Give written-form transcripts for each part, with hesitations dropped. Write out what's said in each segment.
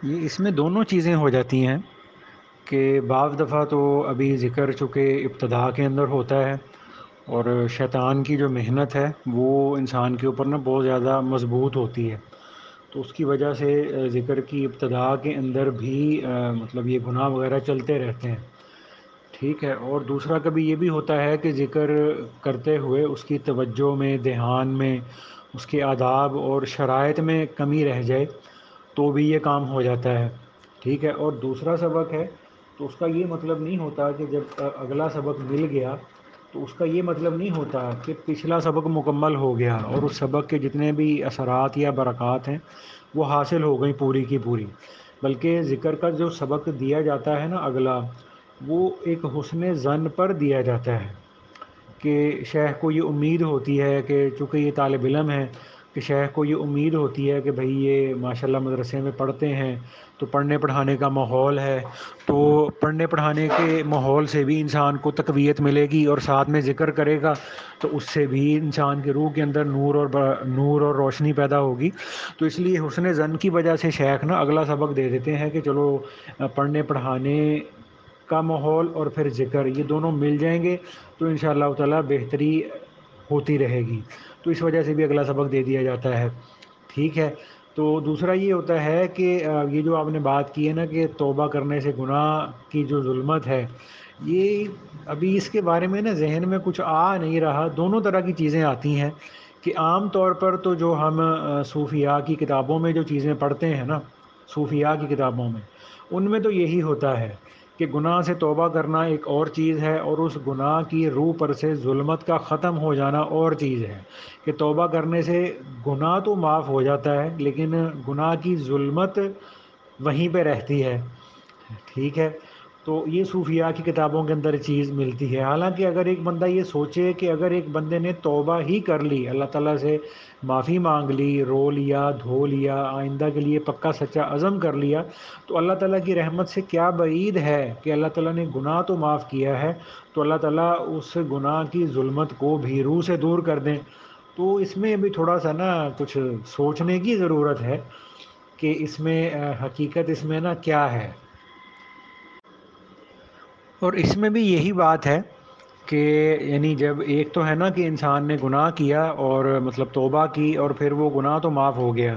یہ اس میں دونوں چیزیں ہو جاتی ہیں کہ بعض دفعہ تو ابھی ذکر چونکہ ابتدا کے اندر ہوتا ہے، اور شیطان کی جو محنت ہے وہ انسان کے اوپر نا بہت زیادہ مضبوط ہوتی ہے، تو اس کی وجہ سے ذکر کی ابتدا کے اندر بھی مطلب یہ گناہ وغیرہ چلتے رہتے ہیں، ٹھیک ہے۔ اور دوسرا کبھی یہ بھی ہوتا ہے کہ ذکر کرتے ہوئے اس کی توجہ میں، دھیان میں، اس کے آداب اور شرائط میں کمی رہ جائے تو بھی یہ کام ہو جاتا ہے، ٹھیک ہے۔ اور دوسرا سبق ہے تو اس کا یہ مطلب نہیں ہوتا کہ جب اگلا سبق مل گیا تو اس کا یہ مطلب نہیں ہوتا کہ پچھلا سبق مکمل ہو گیا اور اس سبق کے جتنے بھی اثرات یا برکات ہیں وہ حاصل ہو گئیں پوری کی پوری، بلکہ ذکر کا جو سبق دیا جاتا ہے نا اگلا، وہ ایک حسن ظن پر دیا جاتا ہے کہ شیخ کو یہ امید ہوتی ہے کہ چونکہ یہ طالب علم ہے، کہ شیخ کو یہ امید ہوتی ہے کہ بھئی یہ ماشاءاللہ مدرسے میں پڑھتے ہیں تو پڑھنے پڑھانے کا ماحول ہے، تو پڑھنے پڑھانے کے ماحول سے بھی انسان کو تقویت ملے گی، اور ساتھ میں ذکر کرے گا تو اس سے بھی انسان کی روح کے اندر نور اور روشنی پیدا ہوگی۔ تو اس لیے حسن ظن کی وجہ سے شیخ نا اگلا سبق دے دیتے ہیں کہ چلو پڑھنے پڑھانے کا ماحول اور پھر ذکر یہ دونوں مل جائیں گے تو انشاءاللہ تعالی بہتری ہوتی رہے گی، تو اس وجہ سے بھی اگلا سبق دے دیا جاتا ہے، ٹھیک ہے۔ تو دوسرا یہ ہوتا ہے کہ یہ جو آپ نے بات کی ہے نا کہ توبہ کرنے سے گناہ کی جو ظلمت ہے، یہ ابھی اس کے بارے میں نا ذہن میں کچھ آ نہیں رہا۔ دونوں طرح کی چیزیں آتی ہیں کہ عام طور پر تو جو ہم صوفیاء کی کتابوں میں جو چیزیں پڑھتے ہیں نا، صوفیاء کی کتابوں میں ان میں تو یہی ہوتا ہے کہ گناہ سے توبہ کرنا ایک اور چیز ہے، اور اس گناہ کی روح پر سے ظلمت کا ختم ہو جانا اور چیز ہے، کہ توبہ کرنے سے گناہ تو معاف ہو جاتا ہے لیکن گناہ کی ظلمت وہیں پہ رہتی ہے، ٹھیک ہے۔ تو یہ صوفیاء کی کتابوں کے اندر چیز ملتی ہے۔ حالانکہ اگر ایک بندہ یہ سوچے کہ اگر ایک بندے نے توبہ ہی کر لی، اللہ تعالیٰ سے معافی مانگ لی، رو لیا، دھو لیا، آئندہ کے لیے پکا سچا عزم کر لیا، تو اللہ تعالیٰ کی رحمت سے کیا بعید ہے کہ اللہ تعالیٰ نے گناہ تو معاف کیا ہے تو اللہ تعالیٰ اس گناہ کی ظلمت کو بھی روح سے دور کر دیں۔ تو اس میں ابھی تھوڑا سا نا کچھ سوچنے کی ضرورت ہے کہ اس میں حقیقت اس میں نا کیا ہے۔ اور اس میں بھی یہی بات ہے کہ یعنی جب ایک تو ہے نا کہ انسان نے گناہ کیا اور مطلب توبہ کی اور پھر وہ گناہ تو معاف ہو گیا،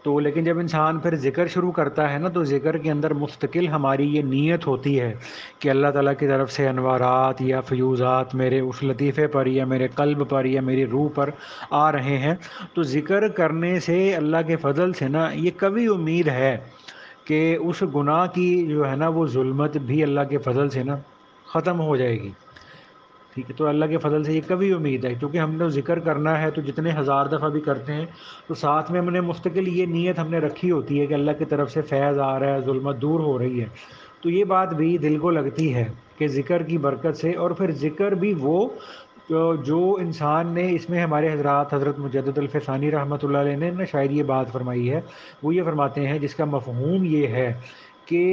تو لیکن جب انسان پھر ذکر شروع کرتا ہے نا تو ذکر کے اندر مستقل ہماری یہ نیت ہوتی ہے کہ اللہ تعالیٰ کی طرف سے انوارات یا فیوزات میرے اس لطیفے پر یا میرے قلب پر یا میری روح پر آ رہے ہیں، تو ذکر کرنے سے اللہ کے فضل سے نا یہ کبھی امید ہے کہ اس گناہ کی جو ہے نا وہ ظلمت بھی اللہ کے فضل سے نا ختم ہو جائے گی، ٹھیک ہے۔ تو اللہ کے فضل سے یہ کبھی امید ہے، کیونکہ ہم نے ذکر کرنا ہے تو جتنے ہزار دفعہ بھی کرتے ہیں تو ساتھ میں ہم نے مستقل یہ نیت ہم نے رکھی ہوتی ہے کہ اللہ کی طرف سے فیض آ رہا ہے، ظلمت دور ہو رہی ہے، تو یہ بات بھی دل کو لگتی ہے کہ ذکر کی برکت سے، اور پھر ذکر بھی وہ جو انسان نے اس میں ہمارے حضرت مجدد الفسانی رحمۃ اللہ علیہ نے شاید یہ بات فرمائی ہے، وہ یہ فرماتے ہیں جس کا مفہوم یہ ہے کہ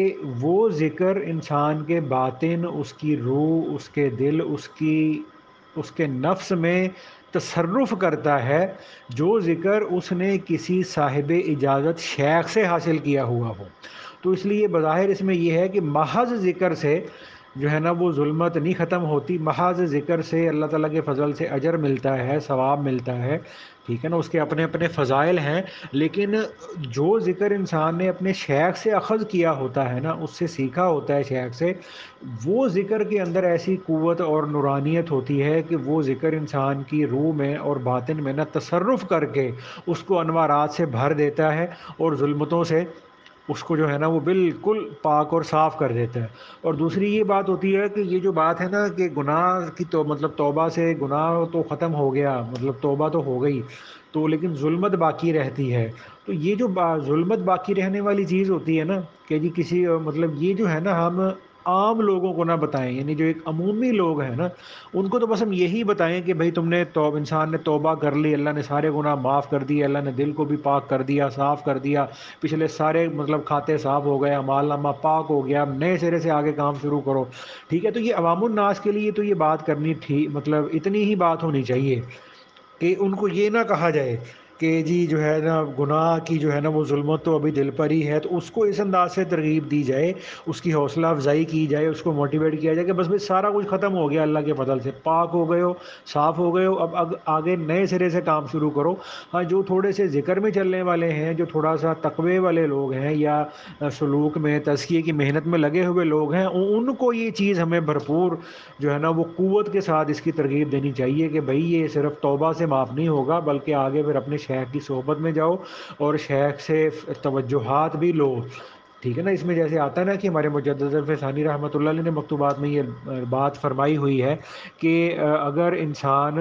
وہ ذکر انسان کے باطن، اس کی روح، اس کے دل، اس کے نفس میں تصرف کرتا ہے، جو ذکر اس نے کسی صاحب اجازت شیخ سے حاصل کیا ہوا ہو۔ تو اس لیے بظاہر اس میں یہ ہے کہ محض ذکر سے جو ہے نا وہ ظلمت نہیں ختم ہوتی، محض ذکر سے اللہ تعالیٰ کے فضل سے اجر ملتا ہے، ثواب ملتا ہے، ٹھیک ہے نا، اس کے اپنے اپنے فضائل ہیں، لیکن جو ذکر انسان نے اپنے شیخ سے اخذ کیا ہوتا ہے نا، اس سے سیکھا ہوتا ہے شیخ سے، وہ ذکر کے اندر ایسی قوت اور نورانیت ہوتی ہے کہ وہ ذکر انسان کی روح میں اور باطن میں نا تصرف کر کے اس کو انوارات سے بھر دیتا ہے، اور ظلمتوں سے اس کو جو ہے نا وہ بالکل پاک اور صاف کر دیتا ہے۔ اور دوسری یہ بات ہوتی ہے کہ یہ جو بات ہے نا کہ گناہ کی تو مطلب توبہ سے گناہ تو ختم ہو گیا، مطلب توبہ تو ہو گئی، تو لیکن ظلمت باقی رہتی ہے، تو یہ جو ظلمت باقی رہنے والی چیز ہوتی ہے نا کہ جی کسی مطلب یہ جو ہے نا ہم عام لوگوں کو نہ بتائیں، یعنی جو ایک عمومی لوگ ہیں نا ان کو تو بس ہم یہی بتائیں کہ بھائی تم نے انسان نے توبہ کر لی، اللہ نے سارے گناہ معاف کر دیے، اللہ نے دل کو بھی پاک کر دیا، صاف کر دیا، پچھلے سارے مطلب کھاتے صاف ہو گئے، اعمال نامہ پاک ہو گیا، اب نئے سرے سے آگے کام شروع کرو، ٹھیک ہے۔ تو یہ عوام الناس کے لیے تو یہ بات کرنی تھی، مطلب اتنی ہی بات ہونی چاہیے کہ ان کو یہ نہ کہا جائے کہ جی جو ہے نا گناہ کی جو ہے نا وہ ظلمت تو ابھی دل پر ہی ہے، تو اس کو اس انداز سے ترغیب دی جائے، اس کی حوصلہ افزائی کی جائے، اس کو موٹیویٹ کیا جائے کہ بس بھائی سارا کچھ ختم ہو گیا اللہ کے فضل سے، پاک ہو گئے ہو، صاف ہو گئے ہو، اب آگے نئے سرے سے کام شروع کرو۔ ہاں جو تھوڑے سے ذکر میں چلنے والے ہیں، جو تھوڑا سا تقوی والے لوگ ہیں یا سلوک میں تزکیے کی محنت میں لگے ہوئے لوگ ہیں، ان کو یہ چیز ہمیں بھرپور جو ہے نا وہ قوت کے ساتھ اس کی ترغیب دینی چاہیے کہ بھائی یہ صرف توبہ سے معاف نہیں ہوگا، بلکہ آگے پھر اپنے شیخ کی صحبت میں جاؤ اور شیخ سے توجہات بھی لو۔ ٹھیک ہے نا، اس میں جیسے آتا ہے نا کہ ہمارے مجدد ثانی رحمۃ اللہ علیہ نے مکتوبات میں یہ بات فرمائی ہوئی ہے کہ اگر انسان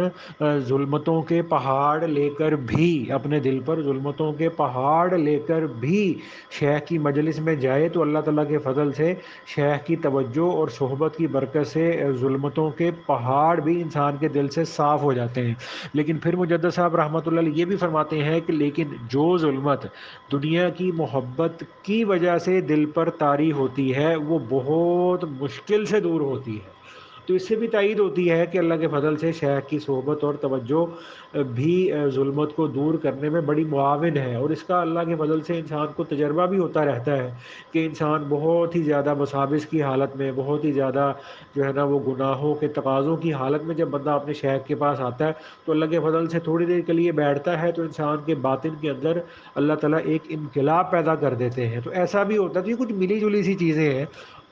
ظلمتوں کے پہاڑ لے کر بھی، اپنے دل پر ظلمتوں کے پہاڑ لے کر بھی شیخ کی مجلس میں جائے تو اللہ تعالیٰ کے فضل سے شیخ کی توجہ اور صحبت کی برکت سے ظلمتوں کے پہاڑ بھی انسان کے دل سے صاف ہو جاتے ہیں۔ لیکن پھر مجدد صاحب رحمۃ اللہ علیہ یہ بھی فرماتے ہیں کہ لیکن جو ظلمت دنیا کی محبت کی وجہ سے دل پر طاری ہوتی ہے وہ بہت مشکل سے دور ہوتی ہے۔ تو اس سے بھی تائید ہوتی ہے کہ اللہ کے فضل سے شیخ کی صحبت اور توجہ بھی ظلمت کو دور کرنے میں بڑی معاون ہے، اور اس کا اللہ کے فضل سے انسان کو تجربہ بھی ہوتا رہتا ہے کہ انسان بہت ہی زیادہ مسابس کی حالت میں، بہت ہی زیادہ جو ہے نا وہ گناہوں کے تقاضوں کی حالت میں جب بندہ اپنے شیخ کے پاس آتا ہے تو اللہ کے فضل سے تھوڑی دیر کے لیے بیٹھتا ہے تو انسان کے باطن کے اندر اللہ تعالیٰ ایک انقلاب پیدا کر دیتے ہیں۔ تو ایسا بھی ہوتا ہے، تو یہ کچھ ملی جلی سی چیزیں ہیں،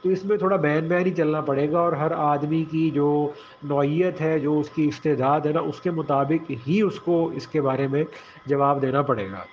تو اس میں تھوڑا بین ہی چلنا پڑے گا، اور ہر آدمی کی جو نوعیت ہے، جو اس کی استعداد ہے نا، اس کے مطابق ہی اس کو اس کے بارے میں جواب دینا پڑے گا۔